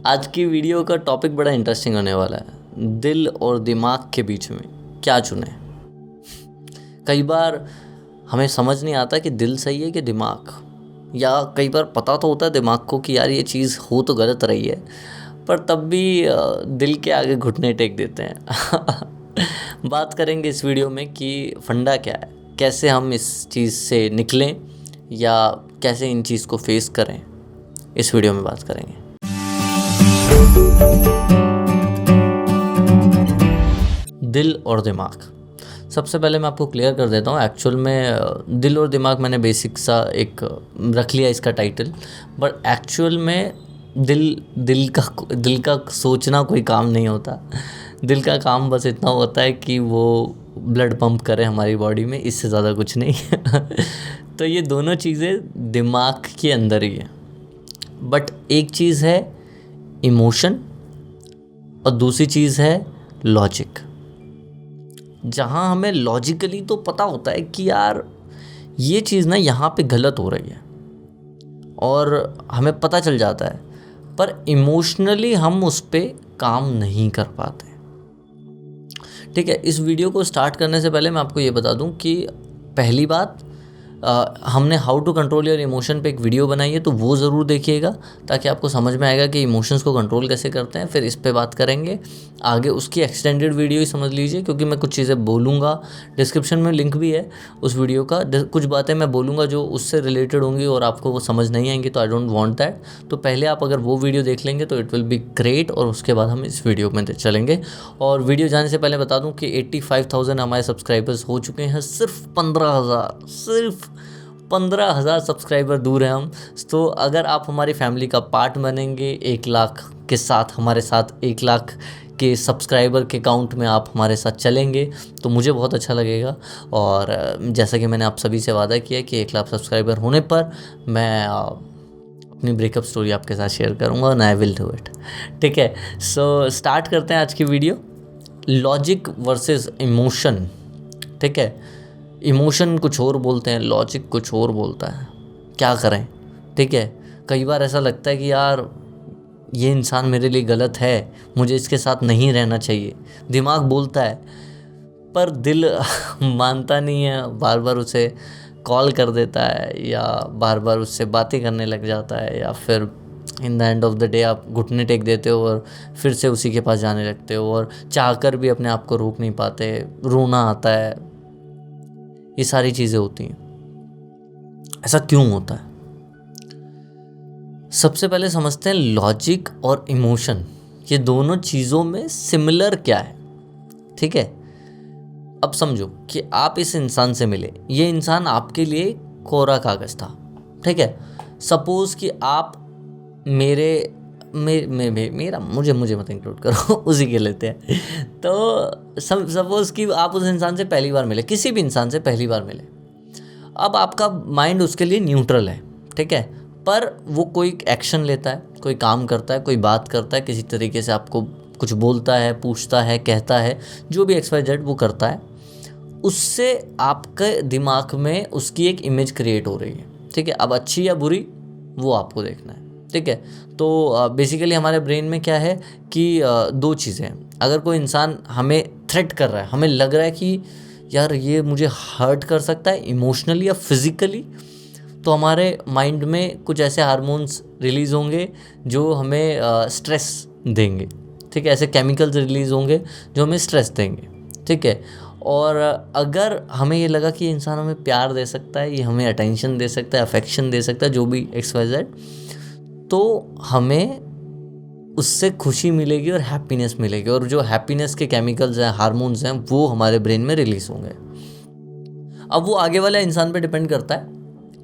आज की वीडियो का टॉपिक बड़ा इंटरेस्टिंग होने वाला है। दिल और दिमाग के बीच में क्या चुने। कई बार हमें समझ नहीं आता कि दिल सही है कि दिमाग, या कई बार पता तो होता है दिमाग को कि यार ये चीज़ हो तो गलत रही है, पर तब भी दिल के आगे घुटने टेक देते हैं। बात करेंगे इस वीडियो में कि फंडा क्या है, कैसे हम इस चीज़ से निकलें या कैसे इन चीज़ को फेस करें, इस वीडियो में बात करेंगे। दिल और दिमाग, सबसे पहले मैं आपको क्लियर कर देता हूँ। एक्चुअल में दिल और दिमाग मैंने बेसिक सा एक रख लिया इसका टाइटल, बट एक्चुअल में दिल का सोचना कोई काम नहीं होता। दिल का काम बस इतना होता है कि वो ब्लड पंप करे हमारी बॉडी में, इससे ज़्यादा कुछ नहीं। तो ये दोनों चीज़ें दिमाग के अंदर ही है। बट एक चीज़ है इमोशन और दूसरी चीज़ है लॉजिक। जहाँ हमें लॉजिकली तो पता होता है कि यार ये चीज़ ना यहाँ पे गलत हो रही है और हमें पता चल जाता है, पर इमोशनली हम उस पर काम नहीं कर पाते। ठीक है, इस वीडियो को स्टार्ट करने से पहले मैं आपको ये बता दूं कि पहली बात, हमने how to control your emotion पे एक वीडियो बनाई है, तो वो ज़रूर देखिएगा ताकि आपको समझ में आएगा कि इमोशंस को कंट्रोल कैसे करते हैं। फिर इस पे बात करेंगे आगे, उसकी एक्सटेंडेड वीडियो ही समझ लीजिए, क्योंकि मैं कुछ चीज़ें बोलूँगा, डिस्क्रिप्शन में लिंक भी है उस वीडियो का। कुछ बातें मैं बोलूँगा जो उससे रिलेटेड होंगी और आपको वो समझ नहीं आएंगी, तो आई डोंट वांट दैट। तो पहले आप अगर वो वीडियो देख लेंगे तो इट विल बी ग्रेट, और उसके बाद हम इस वीडियो में चलेंगे। और वीडियो जाने से पहले बता दूँ कि 85,000 हमारे सब्सक्राइबर्स हो चुके हैं। सिर्फ 15,000 सब्सक्राइबर दूर हैं हम। तो अगर आप हमारी फैमिली का पार्ट बनेंगे, 1 लाख के साथ हमारे साथ 1 लाख के सब्सक्राइबर के काउंट में आप हमारे साथ चलेंगे, तो मुझे बहुत अच्छा लगेगा। और जैसा कि मैंने आप सभी से वादा किया कि 1 लाख सब्सक्राइबर होने पर मैं अपनी ब्रेकअप स्टोरी आपके साथ शेयर करूँगा, और आई विल डू इट। ठीक है, सो स्टार्ट करते हैं आज की वीडियो। Logic versus emotion. ठीक है, इमोशन कुछ और बोलते हैं, लॉजिक कुछ और बोलता है। क्या करें? ठीक है, कई बार ऐसा लगता है कि यार ये इंसान मेरे लिए गलत है, मुझे इसके साथ नहीं रहना चाहिए। दिमाग बोलता है, पर दिल मानता नहीं है, बार बार उसे कॉल कर देता है या बार बार उससे बातें करने लग जाता है, या फिर in the end of the day आप घुटने टेक देते हो और फिर से उसी के पास जाने लगते हो, और चाहकर भी अपने आप को रोक नहीं पाते, रोना आता है। ये सारी चीज़ें होती हैं। ऐसा क्यों होता है? सबसे पहले समझते हैं लॉजिक और इमोशन, ये दोनों चीज़ों में सिमिलर क्या है। ठीक है, अब समझो कि आप इस इंसान से मिले, ये इंसान आपके लिए कोरा कागज़ था। ठीक है, सपोज़ कि आप मेरा मुझे मत इंक्लूड करो, उसी के लेते हैं। तो सपोज़ कि आप उस इंसान से पहली बार मिले, किसी भी इंसान से पहली बार मिले। अब आपका माइंड उसके लिए न्यूट्रल है। ठीक है, पर वो कोई एक्शन लेता है, कोई काम करता है, कोई बात करता है, किसी तरीके से आपको कुछ बोलता है, पूछता है, कहता है, जो भी XYZ वो करता है, उससे आपके दिमाग में उसकी एक इमेज क्रिएट हो रही है। ठीक है, अब अच्छी या बुरी वो आपको देखना है। ठीक है, तो बेसिकली हमारे ब्रेन में क्या है कि 2 चीज़ें हैं। अगर कोई इंसान हमें थ्रेट कर रहा है, हमें लग रहा है कि यार ये मुझे हर्ट कर सकता है इमोशनली या फिज़िकली, तो हमारे माइंड में कुछ ऐसे हार्मोन्स रिलीज़ होंगे जो हमें स्ट्रेस देंगे। ठीक है, ऐसे केमिकल्स रिलीज़ होंगे जो हमें स्ट्रेस देंगे। ठीक है, और अगर हमें ये लगा कि ये इंसान हमें प्यार दे सकता है, ये हमें अटेंशन दे सकता है, अफेक्शन दे सकता है, जो भी XYZ, तो हमें उससे खुशी मिलेगी और हैप्पीनेस मिलेगी, और जो हैप्पीनेस के केमिकल्स हैं, हार्मोन्स हैं, वो हमारे ब्रेन में रिलीज़ होंगे। अब वो आगे वाला इंसान पे डिपेंड करता है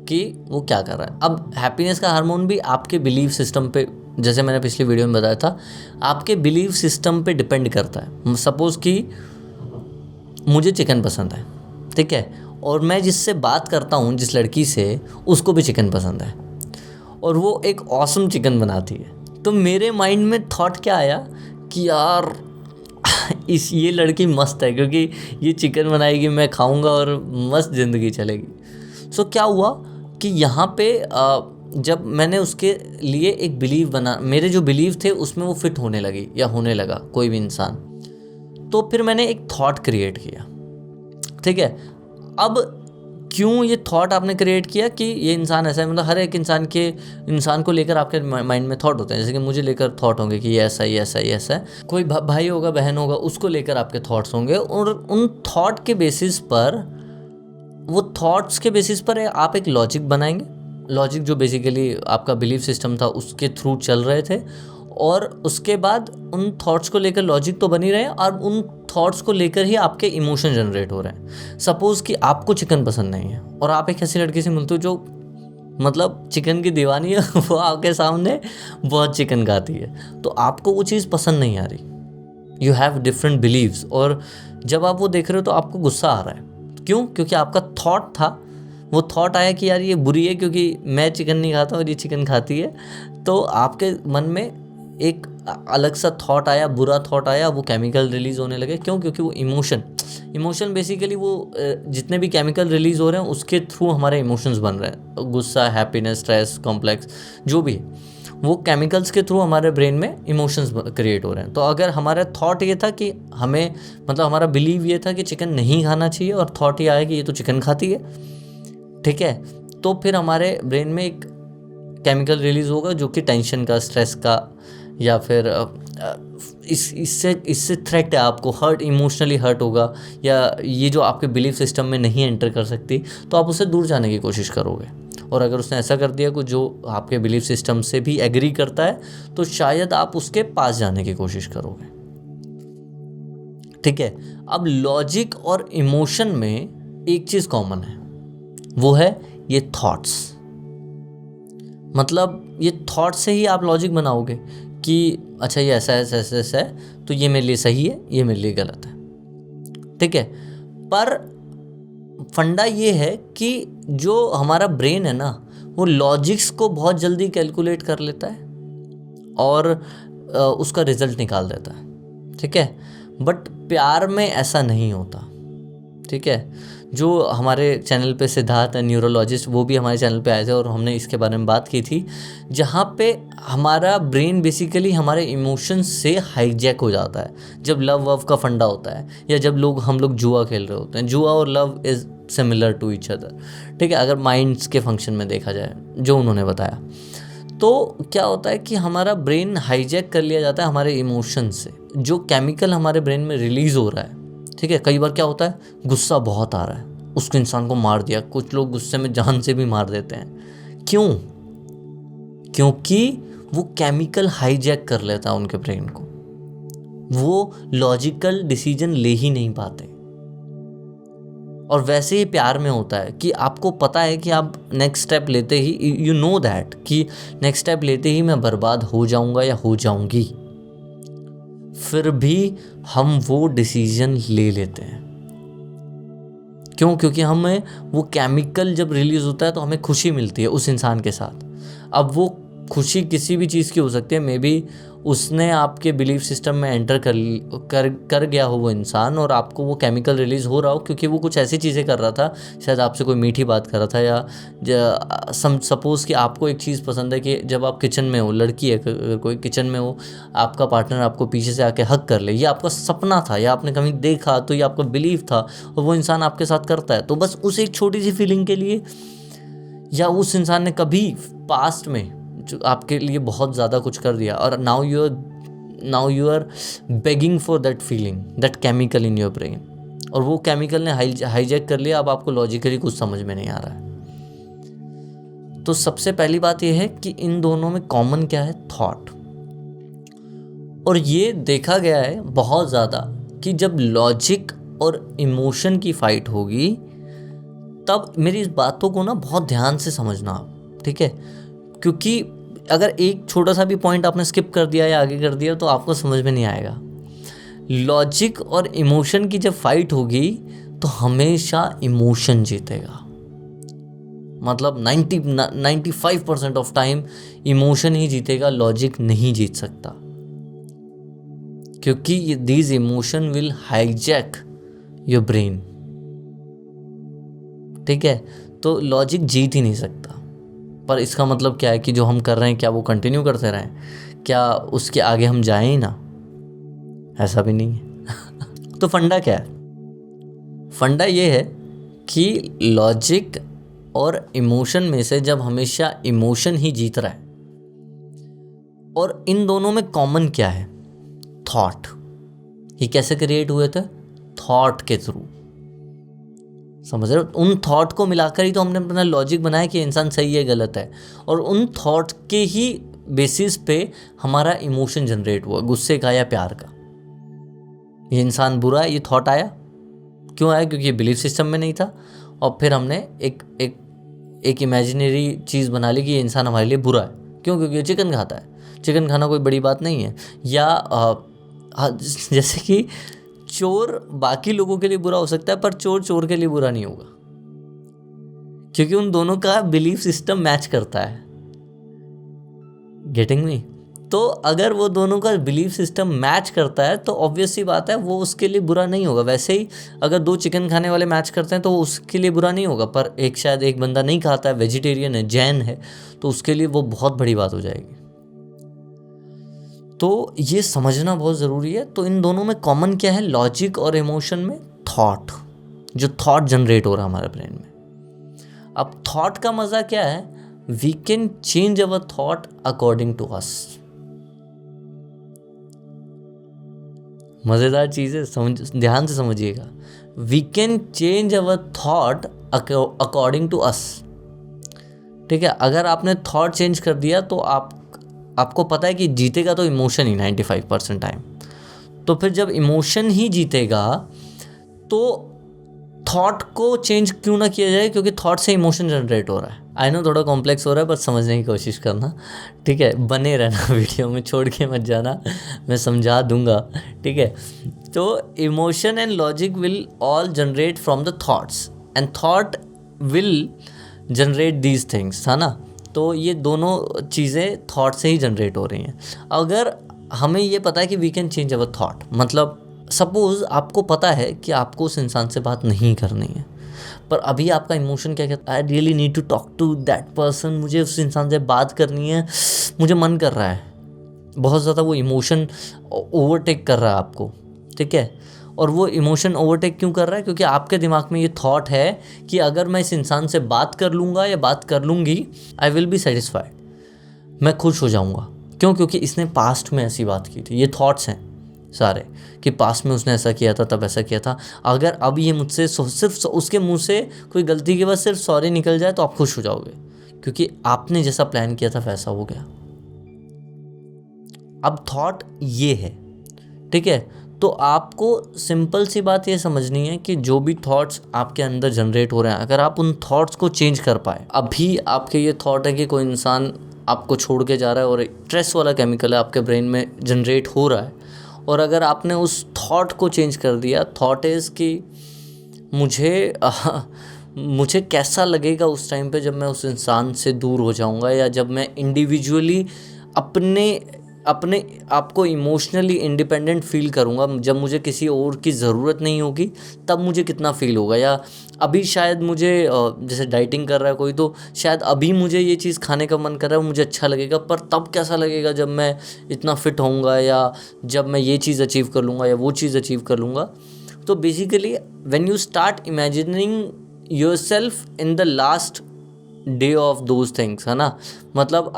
कि वो क्या कर रहा है। अब हैप्पीनेस का हार्मोन भी आपके बिलीफ सिस्टम पे, जैसे मैंने पिछली वीडियो में बताया था, आपके बिलीफ सिस्टम पे डिपेंड करता है। सपोज़ कि मुझे चिकन पसंद है, ठीक है, और मैं जिससे बात करता हूँ, जिस लड़की से, उसको भी चिकन पसंद है, और वो एक ऑसम चिकन बनाती है, तो मेरे माइंड में थॉट क्या आया कि यार ये लड़की मस्त है, क्योंकि ये चिकन बनाएगी, मैं खाऊंगा और मस्त ज़िंदगी चलेगी। सो क्या हुआ कि यहाँ पे जब मैंने उसके लिए एक बिलीव बना, मेरे जो बिलीव थे उसमें वो फिट होने लगी या होने लगा कोई भी इंसान, तो फिर मैंने एक थॉट क्रिएट किया। ठीक है, अब क्यों ये थॉट आपने क्रिएट किया कि ये इंसान ऐसा है, मतलब हर एक इंसान को लेकर आपके माइंड में थॉट होते हैं। जैसे कि मुझे लेकर थॉट होंगे कि ये ऐसा है, ये ऐसा है, ये ऐसा है। कोई भाई होगा, बहन होगा, उसको लेकर आपके थॉट्स होंगे, और उन थॉट के बेसिस पर, वो थॉट्स के बेसिस पर आप एक लॉजिक बनाएंगे। लॉजिक जो बेसिकली आपका बिलीफ सिस्टम था उसके थ्रू चल रहे थे, और उसके बाद उन थॉट्स को लेकर लॉजिक तो बनी रहे, और उन थॉट्स को लेकर ही आपके इमोशन जनरेट हो रहे हैं। सपोज़ कि आपको चिकन पसंद नहीं है और आप एक ऐसी लड़की से मिलते हो जो मतलब चिकन की दीवानी है, वो आपके सामने बहुत चिकन खाती है, तो आपको वो चीज़ पसंद नहीं आ रही। यू हैव डिफरेंट बिलीव्स, और जब आप वो देख रहे हो तो आपको गुस्सा आ रहा है। क्यों? क्योंकि आपका थॉट था, वो थॉट आया कि यार ये बुरी है क्योंकि मैं चिकन नहीं खाता और ये चिकन खाती है, तो आपके मन में एक अलग सा थॉट आया, बुरा थॉट आया, वो केमिकल रिलीज़ होने लगे। क्यों? क्योंकि वो इमोशन बेसिकली वो जितने भी केमिकल रिलीज़ हो रहे हैं उसके थ्रू हमारे इमोशंस बन रहे हैं। गुस्सा, हैप्पीनेस, स्ट्रेस, कॉम्प्लेक्स, जो भी वो केमिकल्स के थ्रू हमारे ब्रेन में इमोशंस क्रिएट हो रहे हैं। तो अगर हमारा थॉट ये था कि हमें, मतलब हमारा बिलीव ये था कि चिकन नहीं खाना चाहिए, और थॉट ये आया कि ये तो चिकन खाती है, ठीक है, तो फिर हमारे ब्रेन में एक केमिकल रिलीज़ होगा जो कि टेंशन का, स्ट्रेस का, या फिर इससे थ्रेट है, आपको हर्ट, इमोशनली हर्ट होगा, या ये जो आपके बिलीफ सिस्टम में नहीं एंटर कर सकती, तो आप उससे दूर जाने की कोशिश करोगे। और अगर उसने ऐसा कर दिया कुछ जो आपके बिलीफ सिस्टम से भी एग्री करता है, तो शायद आप उसके पास जाने की कोशिश करोगे। ठीक है, अब लॉजिक और इमोशन में एक चीज़ कॉमन है, वो है ये थॉट्स। मतलब ये थॉट से ही आप लॉजिक बनाओगे कि अच्छा ये ऐसा है, ऐसा ऐसा है, तो ये मेरे लिए सही है, ये मेरे लिए गलत है। ठीक है, पर फंडा ये है कि जो हमारा ब्रेन है ना, वो लॉजिक्स को बहुत जल्दी कैलकुलेट कर लेता है और उसका रिजल्ट निकाल देता है। ठीक है, बट प्यार में ऐसा नहीं होता। ठीक है, जो हमारे चैनल पे सिद्धार्थ है, न्यूरोलॉजिस्ट, वो भी हमारे चैनल पे आए थे और हमने इसके बारे में बात की थी, जहाँ पे हमारा ब्रेन बेसिकली हमारे इमोशंस से हाईजैक हो जाता है जब लव वव का फंडा होता है, या जब हम लोग जुआ खेल रहे होते हैं। जुआ और love is similar to each other. ठीक है, अगर माइंड्स के फंक्शन में देखा जाए, जो उन्होंने बताया, तो क्या होता है कि हमारा ब्रेन हाईजैक कर लिया जाता है हमारे इमोशन से। जो केमिकल हमारे ब्रेन में रिलीज़ हो रहा है, ठीक है, कई बार क्या होता है, गुस्सा बहुत आ रहा है, उसको इंसान को मार दिया। कुछ लोग गुस्से में जान से भी मार देते हैं। क्यों? क्योंकि वो केमिकल हाईजैक कर लेता है उनके ब्रेन को, वो लॉजिकल डिसीजन ले ही नहीं पाते। और वैसे ही प्यार में होता है कि आपको पता है कि आप नेक्स्ट स्टेप लेते ही, यू नो दैट कि नेक्स्ट स्टेप लेते ही मैं बर्बाद हो जाऊंगा या हो जाऊंगी, फिर भी हम वो डिसीजन ले लेते हैं। क्यों? क्योंकि हमें वो केमिकल जब रिलीज़ होता है तो हमें खुशी मिलती है उस इंसान के साथ। अब वो खुशी किसी भी चीज़ की हो सकती है, मे बी उसने आपके बिलीफ सिस्टम में एंटर कर गया हो वो इंसान, और आपको वो केमिकल रिलीज़ हो रहा हो क्योंकि वो कुछ ऐसी चीज़ें कर रहा था, शायद आपसे कोई मीठी बात कर रहा था, या सपोज़ कि आपको एक चीज़ पसंद है कि जब आप किचन में हो, लड़की है अगर कोई किचन में हो, आपका पार्टनर आपको पीछे से आके हक कर ले, ये आपका सपना था या आपने कहीं देखा, तो ये आपका बिलीव था, और वो इंसान आपके साथ करता है। तो बस उस एक छोटी सी फीलिंग के लिए, या उस इंसान ने कभी पास्ट में जो आपके लिए बहुत ज़्यादा कुछ कर दिया, और now you are begging for that feeling, that chemical in your brain, और वो केमिकल ने हाईजैक कर लिया। अब आपको लॉजिकली कुछ समझ में नहीं आ रहा है। तो सबसे पहली बात यह है कि इन दोनों में कॉमन क्या है, थॉट। और ये देखा गया है बहुत ज़्यादा कि जब लॉजिक और इमोशन की फाइट होगी, तब मेरी इस बातों को ना बहुत ध्यान से समझना आप, ठीक है, क्योंकि अगर एक छोटा सा भी पॉइंट आपने स्किप कर दिया या आगे कर दिया तो आपको समझ में नहीं आएगा। लॉजिक और इमोशन की जब फाइट होगी तो हमेशा इमोशन जीतेगा। मतलब 95% ऑफ टाइम इमोशन ही जीतेगा, लॉजिक नहीं जीत सकता, क्योंकि these emotion will hijack your brain. ठीक है, तो लॉजिक जीत ही नहीं सकता। पर इसका मतलब क्या है कि जो हम कर रहे हैं क्या वो कंटिन्यू करते रहें, क्या उसके आगे हम जाएं ही ना? ऐसा भी नहीं है। तो फंडा क्या है? फंडा ये है कि लॉजिक और इमोशन में से जब हमेशा इमोशन ही जीत रहा है, और इन दोनों में कॉमन क्या है? थॉट। ये कैसे क्रिएट हुए थे? थॉट के थ्रू। समझ रहे हो? उन थॉट को मिलाकर ही तो हमने अपना लॉजिक बनाया कि इंसान सही है गलत है, और उन थॉट के ही बेसिस पे हमारा इमोशन जनरेट हुआ, गुस्से का या प्यार का। ये इंसान बुरा है, ये थॉट आया। क्यों आया? क्योंकि ये बिलीफ सिस्टम में नहीं था, और फिर हमने एक इमेजिनरी चीज़ बना ली कि ये इंसान हमारे लिए बुरा है। क्यों? क्योंकि ये चिकन खाता है। चिकन खाना कोई बड़ी बात नहीं है। या जैसे कि चोर बाकी लोगों के लिए बुरा हो सकता है, पर चोर चोर के लिए बुरा नहीं होगा, क्योंकि उन दोनों का बिलीफ सिस्टम मैच करता है। Getting me? तो अगर वो दोनों का बिलीफ सिस्टम मैच करता है तो ऑब्वियस सी बात है वो उसके लिए बुरा नहीं होगा। वैसे ही अगर दो चिकन खाने वाले मैच करते हैं तो वो उसके लिए बुरा नहीं होगा, पर शायद एक बंदा नहीं खाता है, वेजिटेरियन है, जैन है, तो उसके लिए वो बहुत बड़ी बात हो जाएगी। तो ये समझना बहुत ज़रूरी है। तो इन दोनों में कॉमन क्या है? लॉजिक और इमोशन में थॉट, जो थॉट जनरेट हो रहा है हमारे ब्रेन में। अब थॉट का मज़ा क्या है? We can change our thought according to us. मज़ेदार चीज़ है, समझ, ध्यान से समझिएगा। We can change our thought according to us. ठीक है? अगर आपने थॉट चेंज कर दिया तो आपको पता है कि जीतेगा तो इमोशन ही 95% टाइम। तो फिर जब इमोशन ही जीतेगा तो थॉट को चेंज क्यों ना किया जाए, क्योंकि थॉट से इमोशन जनरेट हो रहा है। आई नो थोड़ा कॉम्प्लेक्स हो रहा है, बस समझने की कोशिश करना। ठीक है? बने रहना वीडियो में, छोड़ के मत जाना, मैं समझा दूंगा। ठीक है? तो emotion and logic will all generate from the thoughts, and thought will generate these things, है ना? तो ये दोनों चीज़ें थॉट से ही जनरेट हो रही हैं। अगर हमें ये पता है कि we can change our thought, मतलब सपोज़ आपको पता है कि आपको उस इंसान से बात नहीं करनी है, पर अभी आपका इमोशन क्या कहता है? I really need to talk to that person, मुझे उस इंसान से बात करनी है, मुझे मन कर रहा है बहुत ज़्यादा। वो इमोशन ओवरटेक कर रहा है आपको। ठीक है? और वो इमोशन ओवरटेक क्यों कर रहा है? क्योंकि आपके दिमाग में ये थॉट है कि अगर मैं इस इंसान से बात कर लूँगा या बात कर लूँगी, आई विल बी सेटिस्फाइड, मैं खुश हो जाऊँगा। क्यों? क्योंकि इसने पास्ट में ऐसी बात की थी। ये थॉट्स हैं सारे कि पास्ट में उसने ऐसा किया था, तब ऐसा किया था। अगर अब ये मुझसे सिर्फ उसके मुंह से कोई गलती के बाद सिर्फ सॉरी निकल जाए तो आप खुश हो जाओगे, क्योंकि आपने जैसा प्लान किया था वैसा हो गया। अब थॉट ये है। ठीक है? तो आपको सिंपल सी बात ये समझनी है कि जो भी थॉट्स आपके अंदर जनरेट हो रहे हैं, अगर आप उन थॉट्स को चेंज कर पाए। अभी आपके ये थॉट है कि कोई इंसान आपको छोड़ के जा रहा है और स्ट्रेस वाला केमिकल है आपके ब्रेन में जनरेट हो रहा है, और अगर आपने उस थॉट को चेंज कर दिया, थॉट इज़ कि मुझे कैसा लगेगा उस टाइम पे जब मैं उस इंसान से दूर हो जाऊंगा, या जब मैं इंडिविजुअली अपने आप को इमोशनली इंडिपेंडेंट फील करूँगा, जब मुझे किसी और की ज़रूरत नहीं होगी, तब मुझे कितना फ़ील होगा। या अभी शायद मुझे जैसे डाइटिंग कर रहा है कोई, तो शायद अभी मुझे ये चीज़ खाने का मन कर रहा है, मुझे अच्छा लगेगा, पर तब कैसा लगेगा जब मैं इतना फिट होऊंगा, या जब मैं ये चीज़ अचीव कर लूँगा या वो चीज़ अचीव कर लूँगा। तो basically when you start imagining yourself in the last day of those things, है ना, मतलब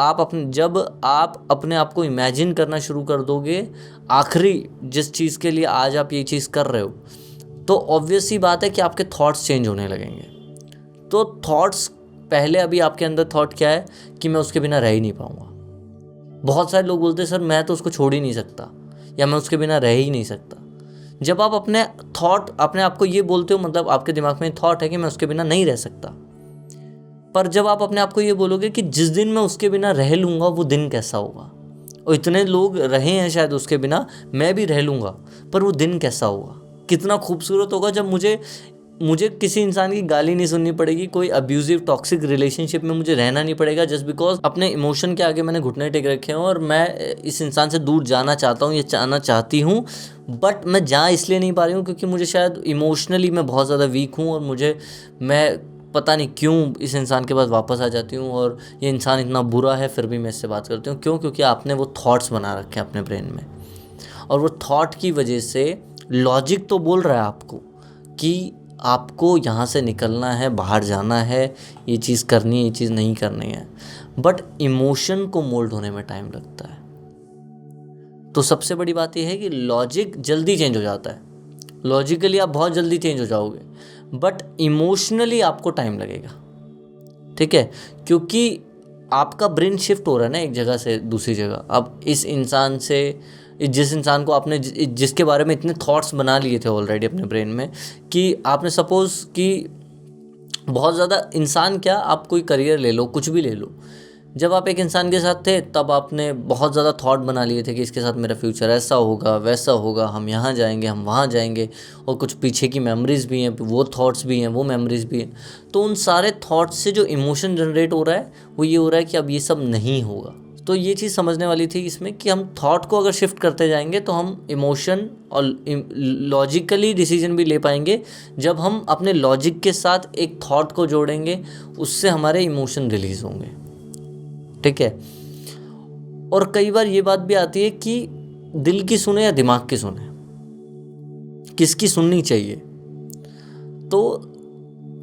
जब आप अपने आप को इमेजिन करना शुरू कर दोगे आखिरी जिस चीज़ के लिए आज आप ये चीज़ कर रहे हो, तो ऑब्वियस सी बात है कि आपके थॉट्स चेंज होने लगेंगे। तो थॉट्स पहले, अभी आपके अंदर थॉट क्या है कि मैं उसके बिना रह ही नहीं पाऊँगा। बहुत सारे लोग बोलते हैं सर मैं तो उसको छोड़ ही नहीं सकता, या मैं उसके बिना रह ही नहीं सकता। जब आप अपने आप को ये बोलते हो, मतलब आपके दिमाग में थॉट है कि मैं उसके बिना नहीं रह सकता, पर जब आप अपने आप को ये बोलोगे कि जिस दिन मैं उसके बिना रह लूँगा वो दिन कैसा होगा, और इतने लोग रहे हैं शायद उसके बिना, मैं भी रह लूँगा, पर वो दिन कैसा होगा, कितना खूबसूरत होगा जब मुझे किसी इंसान की गाली नहीं सुननी पड़ेगी, कोई अब्यूजिव टॉक्सिक रिलेशनशिप में मुझे रहना नहीं पड़ेगा, जस्ट बिकॉज अपने इमोशन के आगे मैंने घुटने टेक रखे हैं और मैं इस इंसान से दूर जाना चाहता हूँ या जाना चाहती हूँ, बट मैं जा इसलिए नहीं पा रही हूँ क्योंकि मुझे शायद इमोशनली मैं बहुत ज़्यादा वीक हूँ, और मैं पता नहीं क्यों इस इंसान के पास वापस आ जाती हूँ और ये इंसान इतना बुरा है फिर भी मैं इससे बात करती हूँ। क्यों? क्योंकि आपने वो थॉट्स बना रखे हैं अपने ब्रेन में, और वो थॉट की वजह से लॉजिक तो बोल रहा है आपको कि आपको यहाँ से निकलना है, बाहर जाना है, ये चीज़ करनी है, ये चीज़ नहीं करनी है, बट इमोशन को मोल्ड होने में टाइम लगता है। तो सबसे बड़ी बात यह है कि लॉजिक जल्दी चेंज हो जाता है, लॉजिकली आप बहुत जल्दी चेंज हो जाओगे, बट इमोशनली आपको टाइम लगेगा। ठीक है? क्योंकि आपका ब्रेन शिफ्ट हो रहा है ना एक जगह से दूसरी जगह। अब इस इंसान से, जिस इंसान को आपने जिसके बारे में इतने थॉट्स बना लिए थे ऑलरेडी अपने ब्रेन में, कि आपने सपोज़ कि बहुत ज़्यादा इंसान, क्या आप कोई करियर ले लो, कुछ भी ले लो, जब आप एक इंसान के साथ थे तब आपने बहुत ज़्यादा थॉट बना लिए थे कि इसके साथ मेरा फ्यूचर ऐसा होगा, वैसा होगा, हम यहाँ जाएंगे, हम वहाँ जाएंगे, और कुछ पीछे की मेमोरीज़ भी हैं, वो थॉट्स भी हैं, वो मेमोरीज़ भी हैं। तो उन सारे थॉट्स से जो इमोशन जनरेट हो रहा है वो ये हो रहा है कि अब ये सब नहीं होगा। तो ये चीज़ समझने वाली थी इसमें कि हम थॉट को अगर शिफ्ट करते जाएंगे तो हम इमोशन और लॉजिकली डिसीजन भी ले पाएंगे। जब हम अपने लॉजिक के साथ एक थॉट को जोड़ेंगे, उससे हमारे इमोशन रिलीज़ होंगे। ठीक है? और कई बार ये बात भी आती है कि दिल की सुने या दिमाग की सुने, किसकी सुननी चाहिए। तो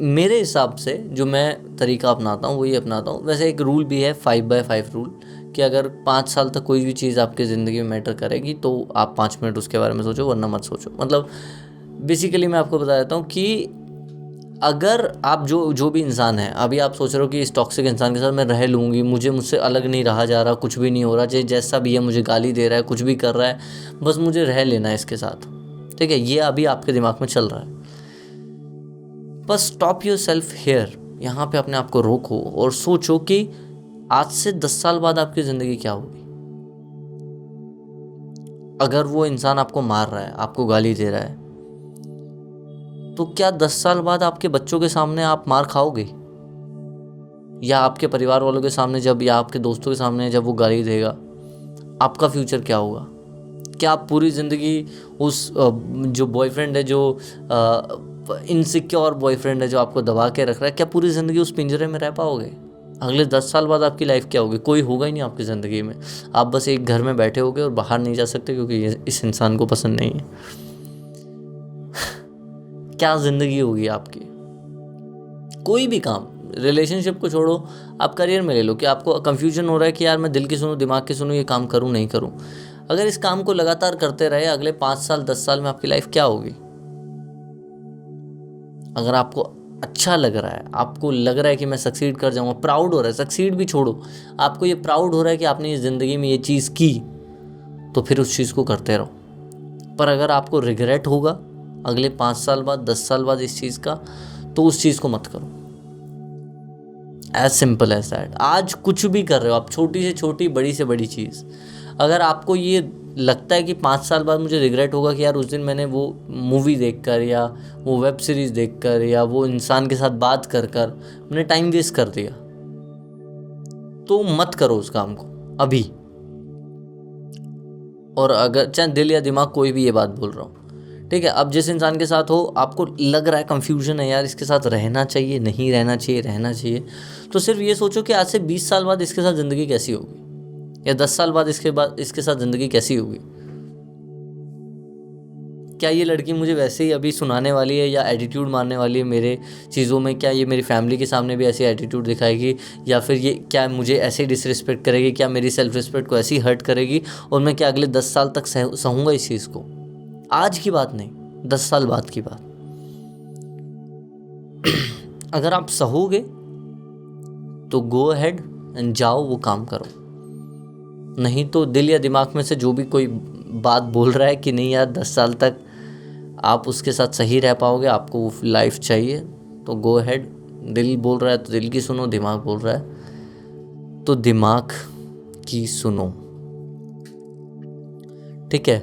मेरे हिसाब से जो मैं तरीका अपनाता हूँ वो ये अपनाता हूँ। वैसे एक रूल भी है 5/5 रूल, कि अगर 5 साल तक कोई भी चीज़ आपकी ज़िंदगी में मैटर करेगी तो आप 5 मिनट उसके बारे में सोचो, वरना मत सोचो। मतलब बेसिकली मैं आपको बता देता हूँ कि अगर आप जो भी इंसान है, अभी आप सोच रहे हो कि इस टॉक्सिक इंसान के साथ मैं रह लूँगी, मुझसे अलग नहीं रहा जा रहा, कुछ भी नहीं हो रहा, चाहे जैसा भी है, मुझे गाली दे रहा है, कुछ भी कर रहा है, बस मुझे रह लेना है इसके साथ। ठीक है? ये अभी आपके दिमाग में चल रहा है। Bus stop your self hair, यहाँ पे अपने आप को रोको और सोचो कि आज से 10 साल बाद आपकी ज़िंदगी क्या होगी। अगर वो इंसान आपको मार रहा है, आपको गाली दे रहा है, तो क्या 10 साल बाद आपके बच्चों के सामने आप मार खाओगे? या आपके परिवार वालों के सामने जब, या आपके दोस्तों के सामने जब वो गाली देगा, आपका फ्यूचर क्या होगा? क्या आप पूरी ज़िंदगी उस जो बॉयफ्रेंड है, जो इनसिक्योर बॉयफ्रेंड है जो आपको दबा के रख रहा है, क्या पूरी ज़िंदगी उस पिंजरे में रह पाओगे? अगले 10 साल बाद आपकी लाइफ क्या होगी? कोई होगा ही नहीं आपकी ज़िंदगी में। आप बस एक घर में बैठे होगे और बाहर नहीं जा सकते क्योंकि इस इंसान को पसंद नहीं है। क्या ज़िंदगी होगी आपकी? कोई भी काम, रिलेशनशिप को छोड़ो, आप करियर में ले लो कि आपको कंफ्यूजन हो रहा है कि यार मैं दिल की सुनूं, दिमाग की सुनूं, ये काम करूं नहीं करूं। अगर इस काम को लगातार करते रहे, अगले 5 साल 10 साल में आपकी लाइफ क्या होगी? अगर आपको अच्छा लग रहा है, आपको लग रहा है कि मैं सक्सीड कर जाऊंगा, प्राउड हो रहा है, सक्सीड भी छोड़ो, आपको ये प्राउड हो रहा है कि आपने इस ज़िंदगी में ये चीज़ की, तो फिर उस चीज़ को करते रहो। पर अगर आपको रिग्रेट होगा अगले 5 साल बाद, 10 साल बाद इस चीज़ का, तो उस चीज़ को मत करो। As simple as that. आज कुछ भी कर रहे हो आप, छोटी से छोटी, बड़ी से बड़ी चीज़, अगर आपको ये लगता है कि 5 साल बाद मुझे रिग्रेट होगा कि यार उस दिन मैंने वो मूवी देखकर, या वो वेब सीरीज़ देखकर, या वो इंसान के साथ बात कर कर मैंने टाइम वेस्ट कर दिया, तो मत करो उस काम को अभी। और अगर चाहे दिल या दिमाग कोई भी ये बात बोल रहा हूँ, ठीक है? अब जिस इंसान के साथ हो, आपको लग रहा है कंफ्यूजन है, यार इसके साथ रहना चाहिए, नहीं रहना चाहिए, रहना चाहिए, तो सिर्फ ये सोचो कि आज से 20 साल बाद इसके साथ ज़िंदगी कैसी होगी, या 10 साल बाद इसके साथ ज़िंदगी कैसी होगी। क्या ये लड़की मुझे वैसे ही अभी सुनाने वाली है, या एटीट्यूड मारने वाली है मेरे चीज़ों में? क्या ये मेरी फैमिली के सामने भी ऐसी एटीट्यूड दिखाएगी, या फिर ये क्या मुझे ऐसे ही डिसरिस्पेक्ट करेगी? क्या मेरी सेल्फ रिस्पेक्ट को ऐसे ही हर्ट करेगी? और मैं क्या अगले 10 साल तक सहूँगा इस चीज़ को? आज की बात नहीं, 10 साल बाद की बात। अगर आप सहोगे तो गो अहेड एंड जाओ, वो काम करो। नहीं तो दिल या दिमाग में से जो भी कोई बात बोल रहा है कि नहीं यार 10 साल तक आप उसके साथ सही रह पाओगे, आपको वो लाइफ चाहिए, तो गो अहेड। दिल बोल रहा है तो दिल की सुनो, दिमाग बोल रहा है तो दिमाग की सुनो। ठीक है?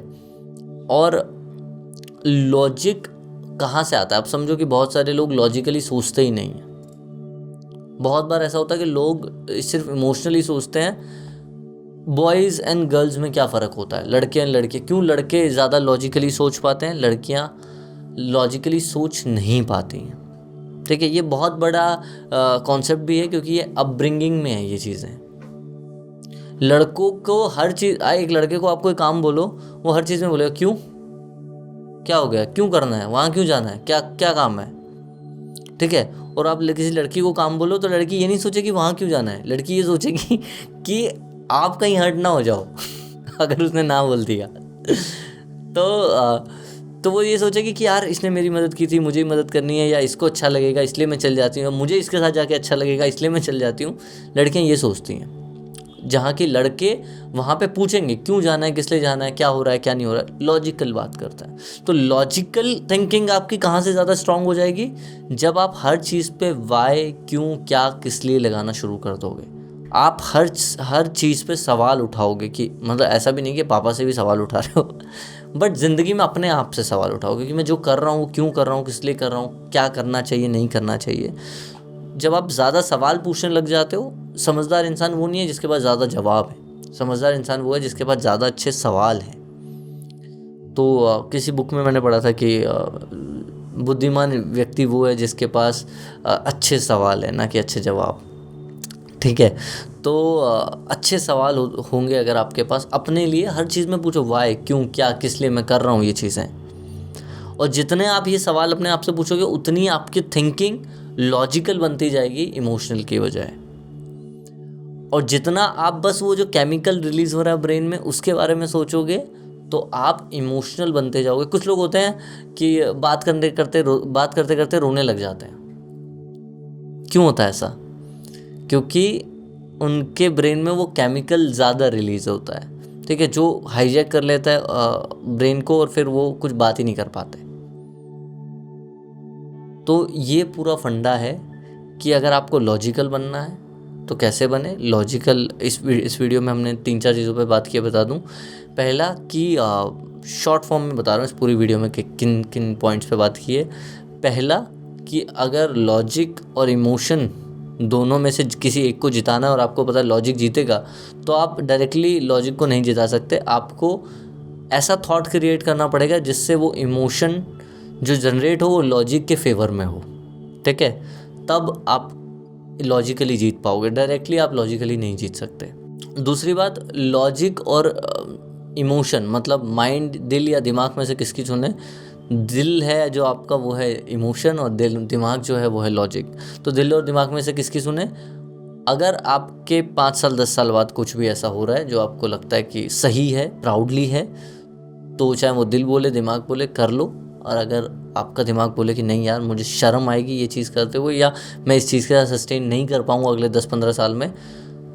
और लॉजिक कहाँ से आता है? आप समझो कि बहुत सारे लोग लॉजिकली सोचते ही नहीं हैं। बहुत बार ऐसा होता है कि लोग सिर्फ इमोशनली सोचते हैं। बॉयज़ एंड गर्ल्स में क्या फ़र्क होता है, लड़के एंड लड़के? क्यों लड़के ज़्यादा लॉजिकली सोच पाते हैं, लड़कियाँ लॉजिकली सोच नहीं पाती हैं? ठीक है, ये बहुत बड़ा कॉन्सेप्ट भी है, क्योंकि ये अपब्रिंगिंग में है ये चीज़ें। लड़कों को हर चीज़, एक लड़के को आप कोई काम बोलो, वो हर चीज़ में बोलेगा क्यों, क्या हो गया, क्यों करना है, वहाँ क्यों जाना है, क्या क्या काम है, ठीक है। और आप किसी लड़की को काम बोलो तो लड़की ये नहीं सोचेगी वहाँ क्यों जाना है, लड़की ये सोचेगी कि आप कहीं हर्ट ना हो जाओ अगर उसने ना बोल दिया तो वो ये सोचेगी कि यार इसने मेरी मदद की थी, मुझे ही मदद करनी है, या इसको अच्छा लगेगा इसलिए मैं चल जाती हूँ, मुझे इसके साथ जाके अच्छा लगेगा इसलिए मैं चल जाती हूँ। लड़कियाँ ये सोचती हैं, जहाँ के लड़के वहाँ पे पूछेंगे क्यों जाना है, किस लिए जाना है, क्या हो रहा है, क्या नहीं हो रहा है, लॉजिकल बात करता है। तो लॉजिकल थिंकिंग आपकी कहाँ से ज़्यादा स्ट्रांग हो जाएगी, जब आप हर चीज़ पे वाई, क्यों, क्या, किस लिए लगाना शुरू कर दोगे। आप हर चीज़ पे सवाल उठाओगे, कि मतलब ऐसा भी नहीं कि पापा से भी सवाल उठा रहे हो बट ज़िंदगी में अपने आप से सवाल उठाओगे कि मैं जो कर रहा हूँ क्यों कर रहा हूँ, किस लिए कर रहा हूँ, क्या करना चाहिए, नहीं करना चाहिए। जब आप ज़्यादा सवाल पूछने लग जाते हो, समझदार इंसान वो नहीं है जिसके पास ज़्यादा जवाब है, समझदार इंसान वो है जिसके पास ज़्यादा अच्छे सवाल हैं। तो किसी बुक में मैंने पढ़ा था कि बुद्धिमान व्यक्ति वो है जिसके पास अच्छे सवाल है, ना कि अच्छे जवाब, ठीक है। तो अच्छे सवाल होंगे अगर आपके पास, अपने लिए हर चीज़ में पूछो वाई, क्यों, क्या, किस लिए मैं कर रहा हूँ ये चीज़ें। और जितने आप ये सवाल अपने आप से पूछोगे उतनी आपकी थिंकिंग लॉजिकल बनती जाएगी इमोशनल की बजाय। और जितना आप बस वो जो केमिकल रिलीज हो रहा है ब्रेन में उसके बारे में सोचोगे तो आप इमोशनल बनते जाओगे। कुछ लोग होते हैं कि बात करते करते रोने लग जाते हैं। क्यों होता है ऐसा? क्योंकि उनके ब्रेन में वो केमिकल ज़्यादा रिलीज होता है, ठीक है, जो हाईजैक कर लेता है ब्रेन को, और फिर वो कुछ बात ही नहीं कर पाते। तो ये पूरा फंडा है कि अगर आपको लॉजिकल बनना है तो कैसे बने लॉजिकल। इस वीडियो में हमने 3-4 चीज़ों पे बात की, बता दूं। पहला कि शॉर्ट फॉर्म में बता रहा हूँ इस पूरी वीडियो में कि किन किन पॉइंट्स पे बात की है। पहला कि अगर लॉजिक और इमोशन दोनों में से किसी एक को जिताना है और आपको पता है लॉजिक जीतेगा, तो आप डायरेक्टली लॉजिक को नहीं जिता सकते। आपको ऐसा थॉट क्रिएट करना पड़ेगा जिससे वो इमोशन जो जनरेट हो वो लॉजिक के फेवर में हो, ठीक है, तब आप लॉजिकली जीत पाओगे। डायरेक्टली आप लॉजिकली नहीं जीत सकते। दूसरी बात, लॉजिक और इमोशन मतलब माइंड, दिल या दिमाग में से किसकी चुने। दिल है जो आपका वो है इमोशन, और दिमाग जो है वो है लॉजिक। तो दिल और दिमाग में से किसकी सुने? अगर आपके 5 साल 10 साल बाद कुछ भी ऐसा हो रहा है जो आपको लगता है कि सही है, प्राउडली है, तो चाहे वो दिल बोले दिमाग बोले कर लो। और अगर आपका दिमाग बोले कि नहीं यार मुझे शर्म आएगी ये चीज़ करते हुए, या मैं इस चीज़ के साथ सस्टेन नहीं कर पाऊँगा अगले 10-15 साल में,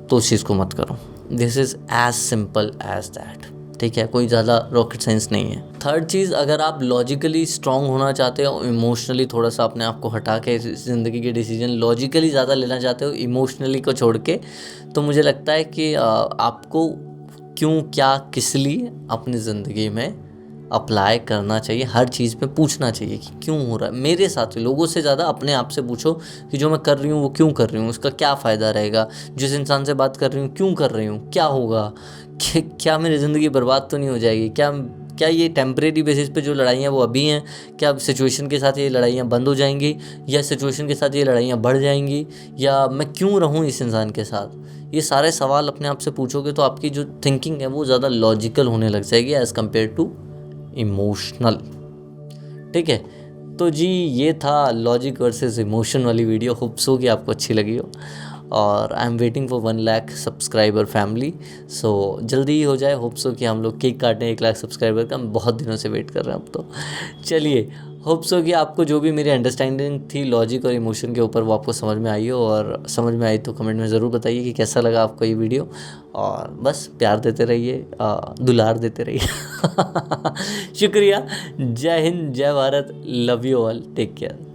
तो उस चीज़ को मत करो। This is as simple as that, ठीक है, कोई ज़्यादा रॉकेट साइंस नहीं है। थर्ड चीज़, अगर आप लॉजिकली स्ट्रांग होना चाहते हो, इमोशनली थोड़ा सा अपने आप को हटा के ज़िंदगी के डिसीजन लॉजिकली ज़्यादा लेना चाहते हो इमोशनली को छोड़ के, तो मुझे लगता है कि आपको क्यों, क्या, किस लिए अपनी ज़िंदगी में अप्लाई करना चाहिए। हर चीज़ पे पूछना चाहिए कि क्यों हो रहा है मेरे साथ। लोगों से ज़्यादा अपने आप से पूछो कि जो मैं कर रही हूँ वो क्यों कर रही हूँ, उसका क्या फ़ायदा रहेगा, जिस इंसान से बात कर रही हूँ क्यों कर रही हूँ, क्या होगा, क्या मेरी ज़िंदगी बर्बाद तो नहीं हो जाएगी, क्या ये टेम्परेरी बेसिस पे जो लड़ाइयाँ वो अभी हैं, क्या सिचुएशन के साथ ये लड़ाइयाँ बंद हो जाएंगी, या सिचुएशन के साथ ये लड़ाइयाँ बढ़ जाएंगी, या मैं क्यों रहूँ इस इंसान के साथ। ये सारे सवाल अपने आप से पूछोगे तो आपकी जो थिंकिंग है वो ज़्यादा लॉजिकल होने लग जाएगी एज़ कम्पेयर टू इमोशनल, ठीक है। तो जी ये था लॉजिक वर्सेस इमोशन वाली वीडियो। होप सो कि आपको अच्छी लगी हो, और I am waiting for 1 lakh subscriber family. So जल्दी ही हो जाए। होप सो कि हम लोग केक काटें 1 लाख सब्सक्राइबर का। हम बहुत दिनों से वेट कर रहे हैं अब तो। चलिए, होप सो कि आपको जो भी मेरी अंडरस्टैंडिंग थी लॉजिक और इमोशन के ऊपर वो आपको समझ में आई हो, और समझ में आई तो कमेंट में ज़रूर बताइए कि कैसा लगा आपको ये वीडियो। और बस प्यार देते रहिए, दुलार देते रहिए। शुक्रिया। जय हिंद, जय Bharat, love you all, take care.